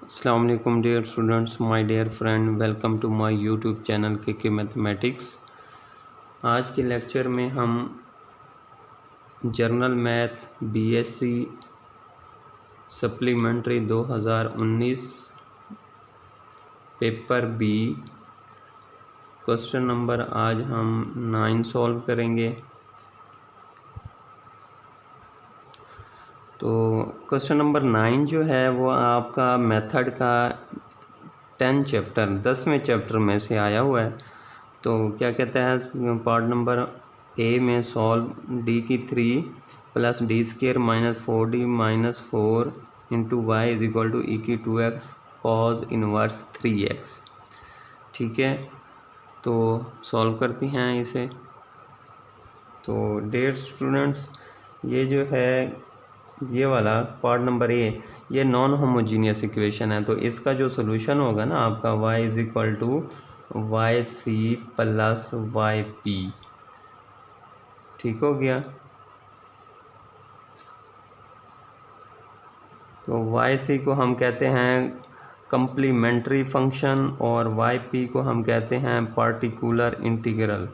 अस्सलाम वालेकुम dear students, my dear friend, welcome to my YouTube channel के mathematics. आज के लेक्चर में हम general math BSc supplementary 2019 paper B question number आज हम 9 सॉल्व करेंगे। तो क्वेश्चन नंबर 9 जो है वो आपका मेथड का 10वें चैप्टर में से आया हुआ है। तो क्या कहता है पार्ट नंबर ए में सॉल्व डी की 3 plus D square minus 4d minus 4 into Y is equal to E की 2x कॉज इनवर्स 3x। ठीक है, तो सॉल्व करती हैं इसे। तो डियर स्टूडेंट्स, ये जो है ये वाला पार्ट नंबर ए, ये नॉन होमोजीनियस इक्वेशन है। तो इसका जो सोल्यूशन होगा ना आपका y is equal to Y C plus Y P. ठीक हो गया। तो वाई सी को हम कहते हैं कम्प्लीमेंट्री फंक्शन और वाई पी को हम कहते हैं पार्टिकुलर इंटीग्रल।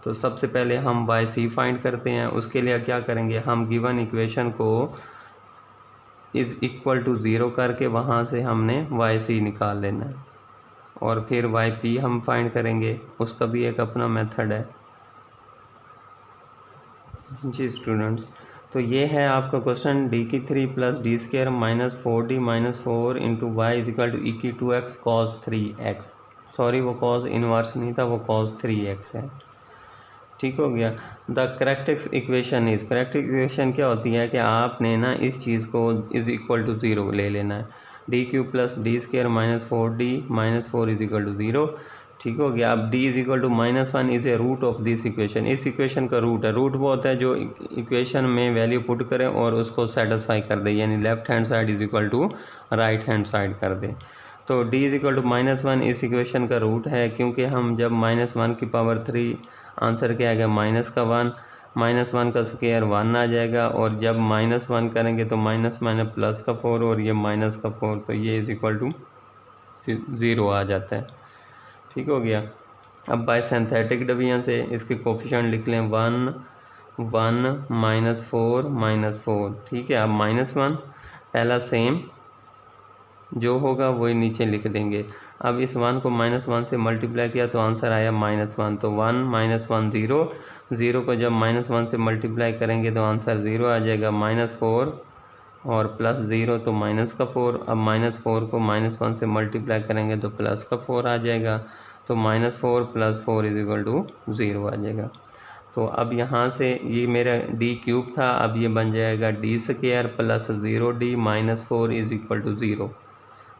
तो सबसे पहले हम वाई सी फाइंड करते हैं। उसके लिए क्या करेंगे, हम गिवन इक्वेशन को इज़ इक्वल टू 0 करके वहाँ से हमने वाई सी निकाल लेना है और फिर वाई पी हम फाइंड करेंगे। उसका भी एक अपना मेथड है जी स्टूडेंट्स। तो ये है आपका क्वेश्चन डी की 3 plus D square minus 4d minus 4 into Y is equal to E की 2x कॉज 3x। सॉरी, वो कॉज इनवर्स नहीं था, वो कॉज 3x है। ठीक हो गया। The correct equation is, correct equation क्या होती है कि आपने ना इस चीज़ को इज इक्वल टू 0 ले लेना है। D cube plus D square minus 4d minus 4 is equal to 0। ठीक हो गया। अब d is equal to -1 is a root of this equation. इस इक्वेशन का रूट है। रूट वो होता है जो इक्वेशन में वैल्यू पुट करे और उसको सेटिस्फाई कर दे, यानी left hand side is equal to right hand side कर दे। तो d इज इक्वल टू -1 इस इक्वेशन का रूट है, क्योंकि हम जब -1 की पावर 3 आंसर क्या आएगा -1, -1 का स्क्वायर 1 आ जाएगा, और जब -1 करेंगे तो माइनस प्लस का 4 और ये माइनस का 4, तो ये इज इक्वल टू 0 आ जाता है। ठीक हो गया। अब बाय सिंथेटिक डिवीजन से इसके कोफिशिएंट लिख लें 1 1 -4 -4। ठीक है। अब -1 पहला सेम जो होगा वही नीचे लिख देंगे। अब इस 1 को -1 से मल्टीप्लाई किया तो आंसर आया -1। तो 1 -1 0, 0 को जब -1 से मल्टीप्लाई करेंगे तो आंसर 0 आ जाएगा। -4 और प्लस 0 तो माइनस का 4। अब -4 को -1 से मल्टीप्लाई करेंगे तो प्लस का 4 आ जाएगा। तो -4 + 4 इज इक्वल टू 0 आ जाएगा। तो अब यहाँ से ये मेरा d क्यूब था, अब ये बन जाएगा d square plus 0d minus 4 is equal to 0।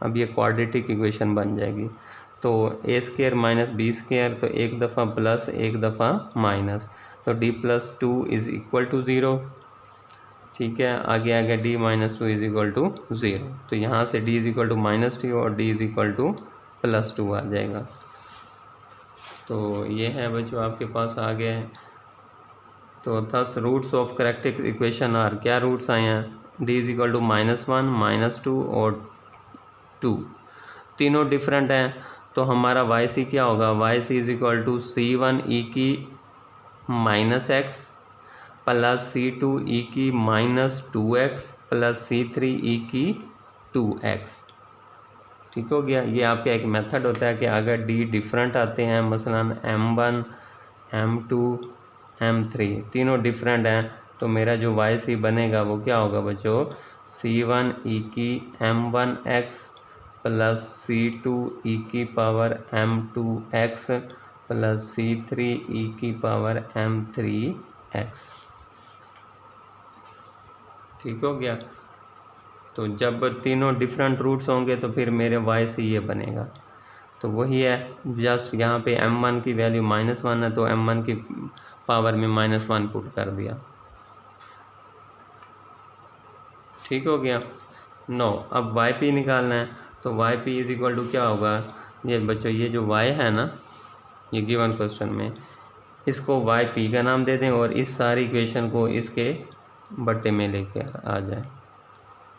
अब ये क्वाड्रेटिक इक्वेशन बन जाएगी। तो a square minus B square, तो एक दफ़ा प्लस एक दफ़ा माइनस, तो d + 2 इज इक्वल टू 0। ठीक है। आगे आगे d - 2 इज इक्वल टू 0। तो यहाँ से d इज इक्वल टू -2 और d इज इक्वल टू +2 आ जाएगा। तो ये है बच्चों आपके पास आ गए। तो 10 roots of correct equation are, क्या रूट्स आए हैं, d इज इक्वल टू -1 -2 और 2, तीनों डिफरेंट हैं। तो हमारा वाई सी क्या होगा, Y C is equal to C1 e की -x प्लस C2 e की -2x प्लस C3 e की 2x। ठीक हो गया। ये आपका एक मेथड होता है कि अगर d डिफरेंट आते हैं, मसलन M1 M2 M3 तीनों डिफरेंट हैं, तो मेरा जो वाई सी बनेगा वो क्या होगा बच्चों, C1 e की M1x प्लस C2 e की power M2x plus C3 e की पावर M3x। ठीक हो गया। तो जब तीनों डिफरेंट रूट्स होंगे तो फिर मेरे वाई से ये बनेगा। तो वही है, जस्ट यहाँ पे M1 की वैल्यू -1 है तो M1 की पावर में -1 पुट कर दिया। ठीक हो गया। 9, अब वाई पी निकालना है। तो Y P is equal to क्या होगा, ये बच्चों ये जो वाई है ना, ये गिवन क्वेश्चन में, इसको वाई पी का नाम दे दें और इस सारी इक्वेशन को इसके बट्टे में लेके आ जाए।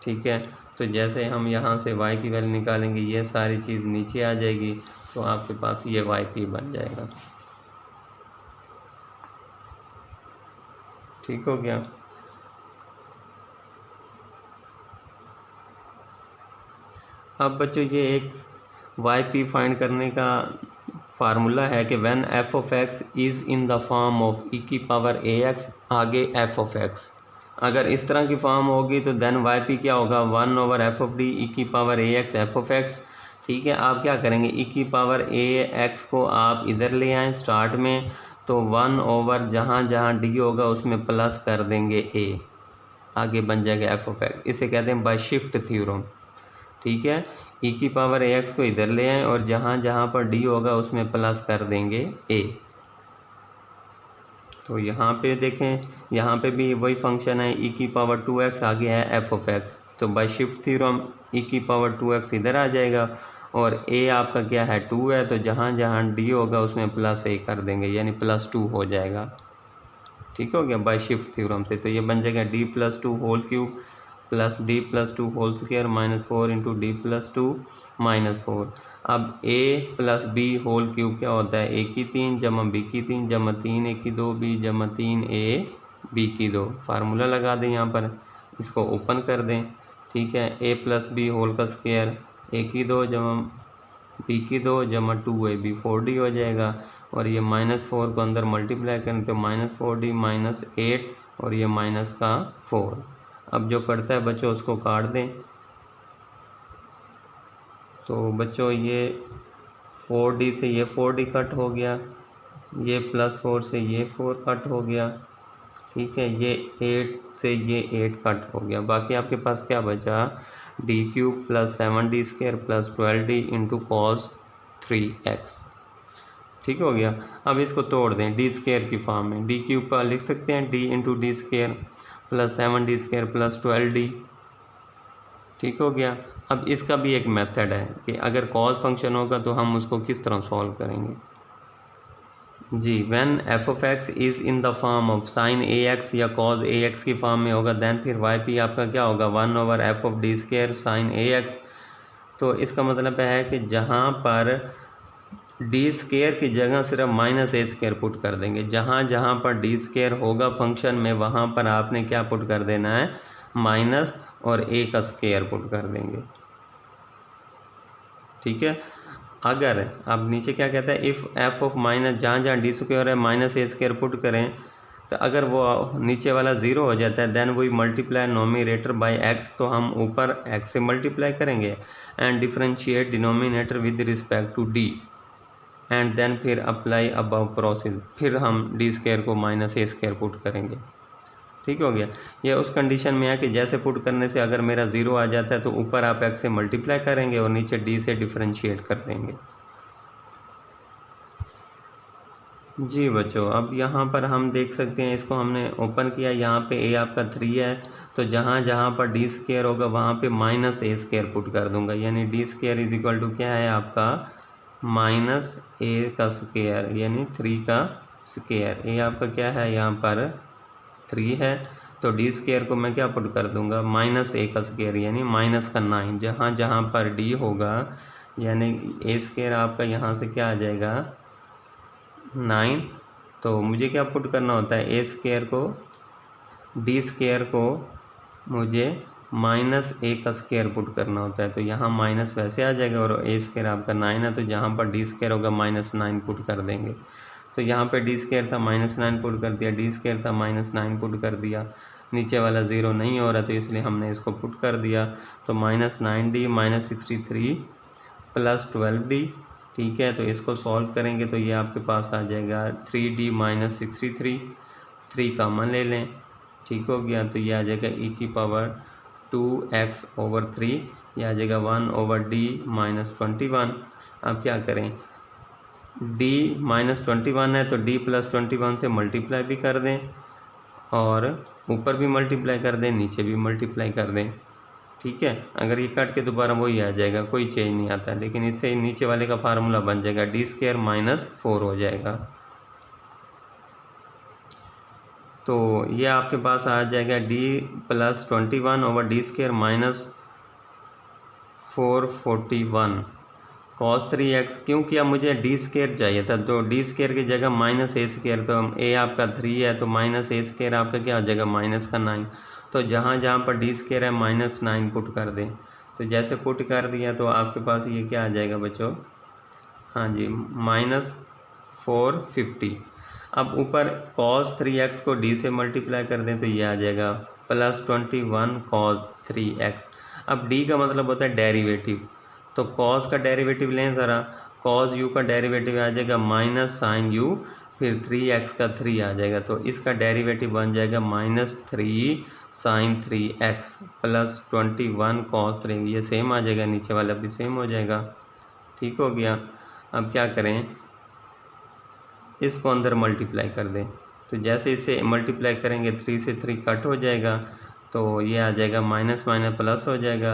ठीक है। तो जैसे हम यहाँ से y की वैल्यू निकालेंगे ये सारी चीज़ नीचे आ जाएगी, तो आपके पास ये yp बन जाएगा। ठीक हो गया। अब बच्चों ये एक yp फाइंड करने का फार्मूला है कि when f of x is in the form of e की पावर ax आगे f ऑफ x, अगर इस तरह की फॉर्म होगी तो देन yp क्या होगा, 1 over F of D E की power ax F of x। ठीक है, आप क्या करेंगे, e की पावर ax को आप इधर ले आएँ स्टार्ट में, तो 1 ओवर जहाँ जहाँ d होगा उसमें प्लस कर देंगे a, आगे बन जाएगा एफ ऑफ x। इसे कहते हैं बाय शिफ्ट थ्योरम। ठीक है, e की पावर ax को इधर ले आएँ और जहाँ जहाँ पर d होगा उसमें प्लस कर देंगे a। तो यहाँ पे देखें, यहाँ पे भी वही फंक्शन है, e की पावर 2x आगे है एफ ऑफ x, तो बाय शिफ्ट थ्योरम e की पावर 2x इधर आ जाएगा और a आपका क्या है 2 है, तो जहाँ जहाँ d होगा उसमें प्लस a कर देंगे, यानी +2 हो जाएगा। ठीक हो गया बाय शिफ्ट थ्योरम से। तो ये बन जाएगा d+2 whole cube plus d+2 whole square -4 into d+2 -4। अब a plus b whole cube क्या होता है, a की 3 जमा b की 3 जमा 3 a की 2 b जमा 3 a b की 2। फार्मूला लगा दें यहाँ पर, इसको ओपन कर दें। ठीक है, a प्लस बी होल का स्क्वायर a की 2 जमा b की 2 जमा 2ab 4d हो जाएगा, और ये -4 को अंदर मल्टीप्लाई करें तो -4d -8 और ये माइनस का 4। अब जो पड़ता है बच्चों उसको काट दें। तो बच्चों ये 4d से ये 4d कट हो गया, ये +4 से ये 4 कट हो गया। ठीक है, ये 8 से ये 8 कट हो गया। बाकी आपके पास क्या बचा, d³ + 7d² + 12d into cos 3x। ठीक हो गया। अब इसको तोड़ दें d² की फॉर्म में, d³ का लिख सकते हैं d into d² + 7d² + 12d। ठीक हो गया। अब इसका भी एक मेथड है कि अगर कॉस फंक्शन होगा तो हम उसको किस तरह सॉल्व करेंगे। जी, when F of X is in the form of sine ax या कॉज ax की फॉर्म में होगा, देन फिर yp आपका क्या होगा, 1 over F of d² sine ax। तो इसका मतलब है कि जहाँ पर d² की जगह सिर्फ -a² पुट कर देंगे, जहाँ जहाँ पर d² होगा फंक्शन में वहाँ पर आपने क्या पुट कर देना है, माइनस और a का स्क्वायर पुट कर देंगे। ठीक है, अगर अब नीचे क्या कहता है, इफ़ एफ ऑफ माइनस जहाँ जहाँ d² है -a² पुट करें, तो अगर वो नीचे वाला 0 हो जाता है then we multiply nominator by x, तो हम ऊपर x से मल्टीप्लाई करेंगे and differentiate denominator with respect to d and then फिर अप्लाई अबव प्रोसेस, फिर हम d² को -a² पुट करेंगे। ठीक हो गया। ये उस कंडीशन में है कि जैसे पुट करने से अगर मेरा 0 आ जाता है तो ऊपर आप x से मल्टीप्लाई करेंगे और नीचे d से डिफरेंशिएट कर देंगे। जी बच्चों, अब यहाँ पर हम देख सकते हैं, इसको हमने ओपन किया, यहाँ पे a आपका 3 है, तो जहाँ जहाँ पर d² होगा वहाँ पे -a² पुट कर दूंगा, यानी d² इज इक्वल टू क्या है आपका -a का स्क्वायर, यानी 3 का स्क्वायर। a आपका क्या है यहाँ पर 3 है, तो d² को मैं क्या पुट कर दूंगा, -a का स्क्वायर यानी -9। जहाँ जहाँ पर d होगा यानी a² आपका यहाँ से क्या आ जाएगा 9, तो मुझे क्या पुट करना होता है, a² को d² को मुझे -a का स्क्वायर पुट करना होता है, तो यहाँ माइनस वैसे आ जाएगा और a² आपका 9 है, तो जहाँ पर d² होगा -9 पुट कर देंगे। तो यहाँ पे d² था -9 पुट कर दिया, d² था -9 पुट कर दिया, नीचे वाला 0 नहीं हो रहा तो इसलिए हमने इसको पुट कर दिया, तो -9d -63 + 12d। ठीक है, तो इसको सॉल्व करेंगे तो ये आपके पास आ जाएगा 3d -63, 3 कॉमन ले लें। ठीक हो गया, तो ये आ जाएगा e की पावर 2x/3, ये आ जाएगा 1 ओवर d -21। अब क्या करें, d -21 है तो d + 21 से मल्टीप्लाई भी कर दें और ऊपर भी मल्टीप्लाई कर दें, नीचे भी मल्टीप्लाई कर दें। ठीक है, अगर ये कट के दोबारा वही आ जाएगा, कोई चेंज नहीं आता, लेकिन इससे नीचे वाले का फार्मूला बन जाएगा, d² -4 हो जाएगा। तो ये आपके पास आ जाएगा d plus 21 over D square minus 441 cos 3x। क्यों किया, मुझे डी स्केयर चाहिए था, तो डी स्केयर की जगह माइनस ए स्केयर, तो ए आपका 3 है तो माइनस ए स्केयर आपका क्या हो जाएगा, माइनस का 9। तो जहाँ जहाँ पर डी स्केयर है -9 पुट कर दें। तो जैसे पुट कर दिया तो आपके पास ये क्या आ जाएगा बच्चों, हाँ जी -450। अब ऊपर cos 3x को d से मल्टीप्लाई कर दें तो ये आ जाएगा +21 cos 3x। अब d का मतलब होता है डेरिवेटिव, तो cos का डेरिवेटिव लें ज़रा, cos u का डेरिवेटिव आ जाएगा माइनस sin u, फिर 3x का 3 आ जाएगा, तो इसका डेरिवेटिव बन जाएगा -3 sin 3x +21 cos 3। ये सेम आ जाएगा, नीचे वाला भी सेम हो जाएगा। ठीक हो गया। अब क्या करें, इसको अंदर मल्टीप्लाई कर दें, तो जैसे इसे मल्टीप्लाई करेंगे 3 से 3 कट हो जाएगा, तो ये आ जाएगा माइनस माइनस प्लस हो जाएगा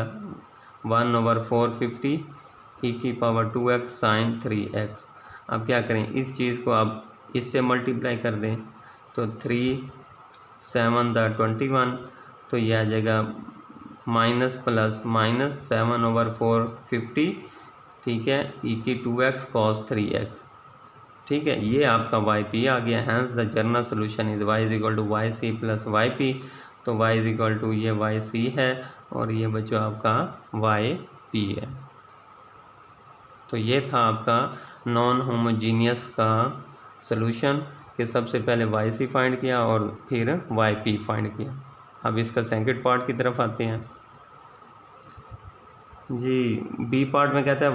1/450 e⁻2x sin 3x। अब क्या करें, इस चीज़ को अब इससे मल्टीप्लाई कर दें, तो 3 7 21, तो ये आ जाएगा माइनस प्लस माइनस 7/450, ठीक है, e⁻2x cos 3x। ठीक है, ये आपका YP आ गया। Hence the general solution is y is equal to Y C plus YP। तो y इज इक्वल टू ये YC है और ये बच्चों आपका YP है। तो ये था आपका नॉन होमोजीनियस का सोल्यूशन कि सबसे पहले YC फाइंड किया और फिर YP फाइंड किया। अब इसका सेकंड पार्ट की तरफ आते हैं जी। बी पार्ट में कहता है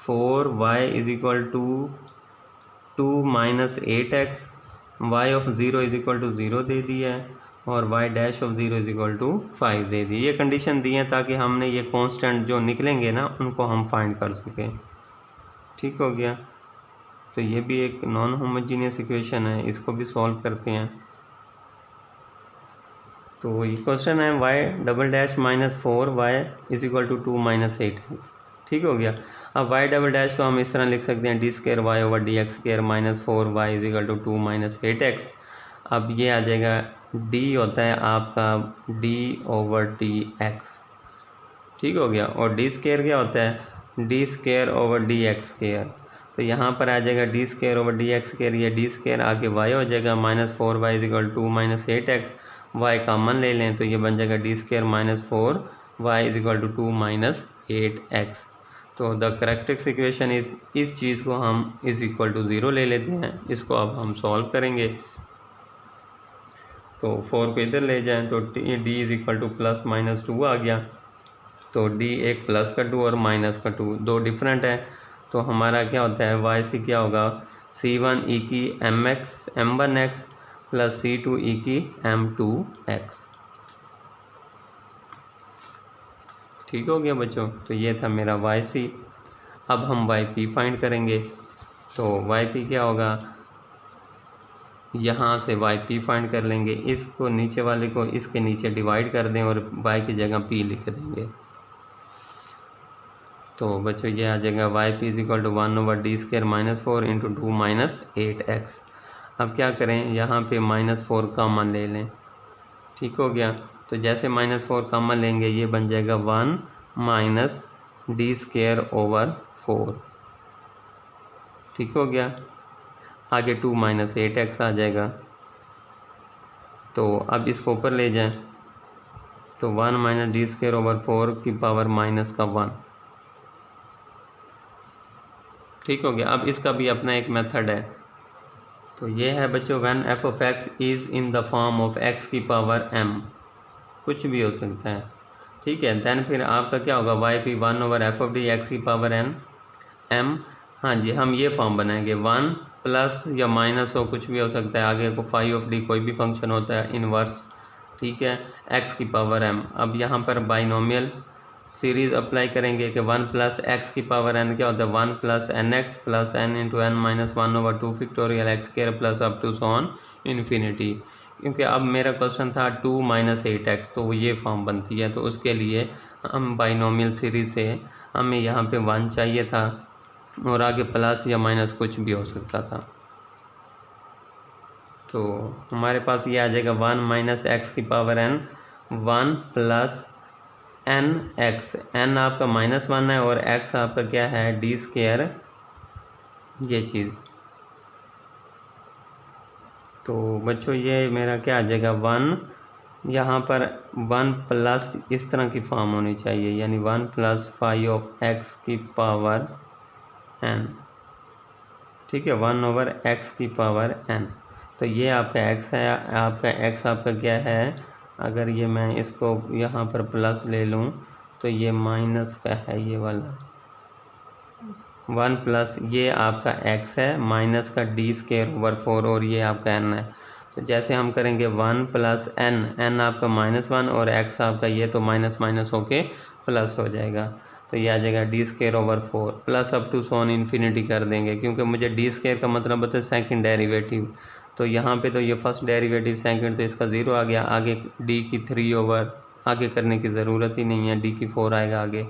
y⁻−4y is equal to 2 - 8x, y of 0 is equal to 0 दे दिया है और y dash of 0 is equal to 5 दे दी। ये कंडीशन दी है ताकि हमने ये कांस्टेंट जो निकलेंगे ना उनको हम फाइंड कर सकें। ठीक हो गया। तो ये भी एक नॉन होमोजीनियस इक्वेशन है, इसको भी सॉल्व करते हैं। तो ये क्वेश्चन है y⁻−4y is equal to 2 - 8x। ठीक हो गया। अब y' को हम इस तरह लिख सकते हैं d² y over dx² -4y is equal to 2 - 8x। अब ये आ जाएगा d होता है आपका d/dx। ठीक हो गया। और d² क्या होता है, d² ओवर dx²। तो यहाँ पर आ जाएगा d² ओवर dx², ये d² आगे y हो जाएगा -4y is equal to 2 - 8x। y common ले लें तो ये बन जाएगा d² -4y is equal to 2 - 8x। तो द करेक्ट इक्वेशन इस चीज़ को हम इज इक्वल टू 0 ले लेते हैं। इसको अब हम सॉल्व करेंगे, तो 4 को इधर ले जाएं तो d इज इक्वल टू +-2 आ गया। तो d एक प्लस का 2 और माइनस का 2, दो डिफरेंट है। तो हमारा क्या होता है, YC क्या होगा, C1 e⁻m1x plus C2 e⁻m2x। ठीक हो गया बच्चों। तो ये था मेरा YC। अब हम YP फाइंड करेंगे। तो YP क्या होगा, यहाँ से YP फाइंड कर लेंगे, इसको नीचे वाले को इसके नीचे डिवाइड कर दें और Y की जगह P लिख देंगे। तो बच्चों ये आ जाएगा YP is equal to 1/d² -4 into 2 - 8x। अब क्या करें, यहाँ पे -4 कॉमन ले लें। ठीक हो गया। तो जैसे -4 कॉमन लेंगे ये बन जाएगा 1 - d² ओवर 4। ठीक हो गया। आगे 2 - 8x आ जाएगा। तो अब इसको ऊपर ले जाएं तो 1 - d² ओवर 4 की पावर -1। ठीक हो गया। अब इसका भी अपना एक मेथड है। तो ये है बच्चों, when f of x is in the form of x की पावर m, कुछ भी हो सकता है। ठीक है। देन फिर आपका क्या होगा, YP 1/f of d x की पावर n m। हाँ जी, हम ये फॉर्म बनाएंगे 1 प्लस या माइनस हो, कुछ भी हो सकता है। आगे को फाई ऑफ d कोई भी फंक्शन होता है इनवर्स। ठीक है, x की पावर m। अब यहाँ पर बाइनोमियल सीरीज़ अप्लाई करेंगे कि 1 प्लस x की पावर n क्या होता है, 1 plus nx plus n into n -1/2 factorial x² plus up to so on infinity. क्योंकि अब मेरा क्वेश्चन था 2 - 8x, तो वो ये फॉर्म बनती है। तो उसके लिए हम बाइनोमियल सीरीज़ से हमें यहाँ पे 1 चाहिए था और आगे प्लस या माइनस कुछ भी हो सकता था। तो हमारे पास ये आ जाएगा 1 माइनस एक्स की power n, 1 plus N X. N आपका -1 है और एक्स आपका क्या है, डी स्क्वायर, ये चीज़। तो बच्चों ये मेरा क्या आ जाएगा 1, यहाँ पर 1 प्लस इस तरह की फॉर्म होनी चाहिए, यानी 1 प्लस 5 ऑफ एक्स की पावर n, ठीक है, 1 ओवर एक्स की पावर n। तो ये आपका x है, आपका x आपका क्या है, अगर ये मैं इसको यहाँ पर प्लस ले लूँ तो ये माइनस का है, ये वाला 1 प्लस ये आपका x है माइनस का डी स्क्वायर ओवर 4 और ये आपका n है। तो जैसे हम करेंगे 1 प्लस n आपका -1 और x आपका ये तो माइनस माइनस होके प्लस हो जाएगा। तो ये आ जाएगा D square over 4 plus up to so on infinity कर देंगे, क्योंकि मुझे डी स्क्वायर का मतलब होता है सेकंड डेरिवेटिव। तो यहाँ पे तो ये फर्स्ट डेरिवेटिव सेकंड, तो इसका 0 आ गया। आगे डी की 3 ओवर आगे करने की ज़रूरत ही नहीं है, डी की 4 आएगा आगे।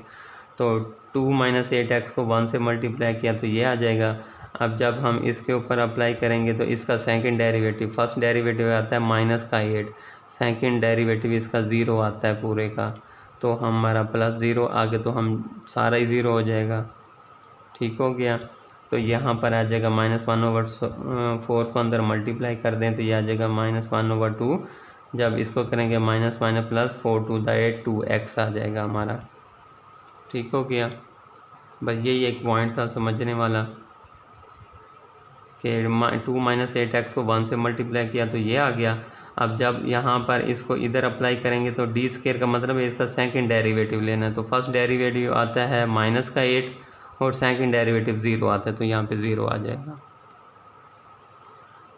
तो 2 माइनस 8x को 1 से मल्टीप्लाई किया तो ये आ जाएगा। अब जब हम इसके ऊपर अप्लाई करेंगे तो इसका सेकंड डेरिवेटिव, फर्स्ट डेरिवेटिव आता है माइनस का 8, सेकंड डेरिवेटिव इसका 0 आता है पूरे का। तो हमारा प्लस 0 आगे तो हम सारा ही 0 हो जाएगा, ठीक हो गया। तो यहाँ पर आ जाएगा -1/4 को अंदर मल्टीप्लाई कर दें तो ये आ जाएगा -1/2। जब इसको करेंगे minus minus plus 4 to the 8 2x आ जाएगा हमारा, ठीक हो गया। बस यही एक पॉइंट था समझने वाला कि 2 माइनस 8x को 1 से मल्टीप्लाई किया तो ये आ गया। अब जब यहाँ पर इसको इधर अप्लाई करेंगे तो डी स्क्वायर का मतलब है इसका सेकंड डेरिवेटिव लेना है। तो फर्स्ट डेरिवेटिव आता है माइनस का 8 और सेकंड डेरिवेटिव 0 आता है, तो यहाँ पे 0 आ जाएगा।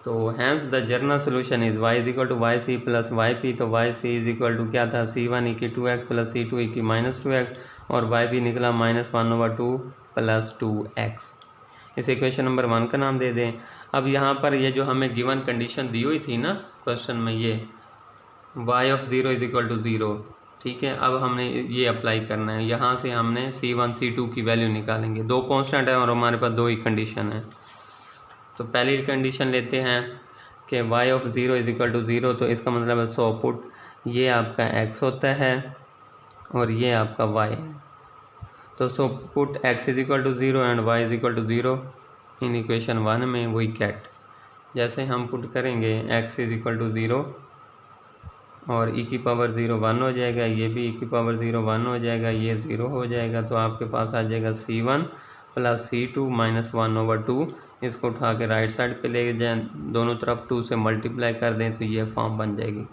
तो hence the general solution is y is equal to Y C plus Y P. तो Y C is equal to क्या था, c1 की 2x प्लस c2 की -2x और वाई पी निकला -1/2 प्लस 2x। इस इक्वेशन नंबर 1 का नाम दे दें। अब यहाँ पर ये जो हमें गिवन कंडीशन दी हुई थी ना क्वेश्चन में, ये y of 0 is equal to 0, ठीक है। अब हमने ये अप्लाई करना है, यहाँ से हमने c1 c2 की वैल्यू निकालेंगे। दो कांस्टेंट है और हमारे पास दो ही कंडीशन है। तो पहली कंडीशन लेते हैं कि y of 0 is equal to 0, तो इसका मतलब है सो पुट ये आपका x होता है और ये आपका y है। तो so put x is equal to 0 and y is equal to 0 in equation 1 में, वही गेट। जैसे हम पुट करेंगे x इज इक्वल टू 0 और e की पावर 0 1 हो जाएगा, ये भी e की पावर 0 1 हो जाएगा, ये 0 हो जाएगा। तो आपके पास आ जाएगा c1 प्लस c2 माइनस 1/2। इसको उठा के राइट साइड पे ले जाएं, दोनों तरफ 2 से मल्टीप्लाई कर दें तो ये फॉर्म बन जाएगी,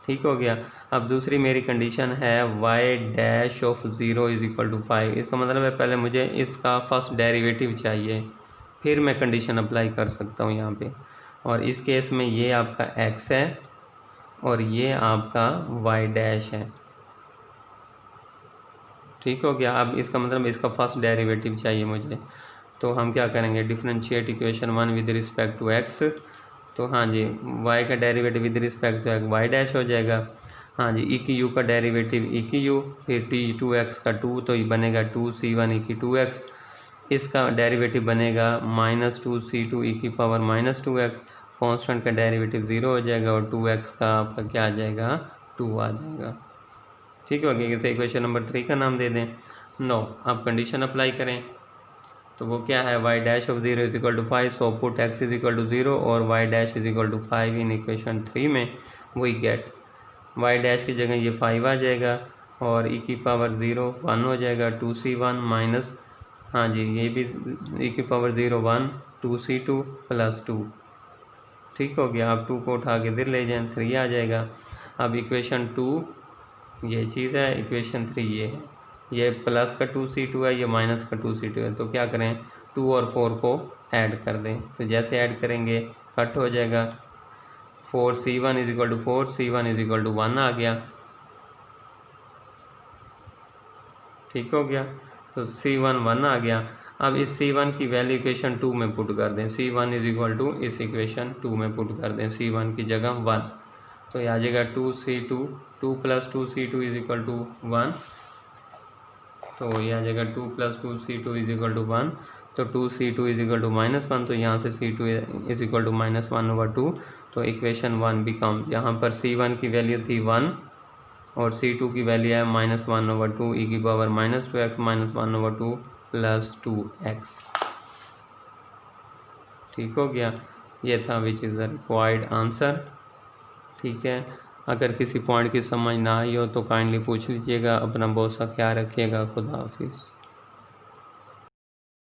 ठीक हो गया। अब दूसरी मेरी कंडीशन है y dash of 0 is equal to 5। इसका मतलब है पहले मुझे इसका फर्स्ट डेरिवेटिव चाहिए, फिर मैं कंडीशन अप्लाई कर सकता हूँ यहाँ पे। और इस केस में ये आपका x है और ये आपका y डैश है, ठीक हो गया। अब इसका मतलब इसका फर्स्ट डेरिवेटिव चाहिए मुझे। तो हम क्या करेंगे, differentiate equation 1 with respect to x। तो हाँ जी, y का derivative with respect to x y dash हो जाएगा। हाँ जी, e की u का डेरिवेटिव e की u, फिर t 2x का 2 तो ये बनेगा 2c1 e की 2x। इसका डेरिवेटिव बनेगा -2c2 e की पावर -2x। कांस्टेंट का डेरिवेटिव 0 हो जाएगा और 2x का आपका क्या आ जाएगा, 2 आ जाएगा, ठीक हो गया। इसे इक्वेशन नंबर 3 का नाम दे दें। नो, आप कंडीशन अप्लाई करें तो वो क्या है, y dash of 0 is equal to 5। So put x is equal to 0 और y dash is equal to 5 in equation 3 में, वही गेट। y डैश की जगह ये 5 आ जाएगा और e की पावर 0 1 हो जाएगा, 2c1 माइनस, हाँ जी ये भी e की पावर 0 1 2c2 प्लस 2, ठीक हो गया। आप 2 को उठा के इधर ले जाएं, 3 आ जाएगा। अब इक्वेशन 2 ये चीज़ है, इक्वेशन 3 ये है, ये प्लस का 2c2 है, ये माइनस का 2c2 है। तो क्या करें, 2 और 4 को ऐड कर दें। तो जैसे ऐड करेंगे कट हो जाएगा, 4c1 is equal to 4, c1 is equal to 1 आ गया, ठीक हो गया। तो c1 1 आ गया। अब इस c1 की वैल्यू इक्वेशन 2 में पुट कर दें, c1 इज इक्वल टू इस इक्वेशन 2 में पुट कर दें, c1 की जगह 1। तो ये आ जाएगा 2c2, 2 plus 2c2 is equal to 1। तो ये आ जाएगा 2 plus 2c2 is equal to 1। तो 2c2 इज इक्वल टू -1, तो यहाँ से c2 इज इक्वल टू -1/2। तो इक्वेशन 1 बिकम, यहाँ पर C1 की वैल्यू थी 1 और C2 की वैल्यू है -1/2 e की पावर -2x -1/2 प्लस 2x। ठीक हो गया, ये था which is the required answer. ठीक है, अगर किसी पॉइंट की समझ ना आई हो तो काइंडली पूछ लीजिएगा। अपना बहुत सा ख्याल रखिएगा। खुदा हाफिज़।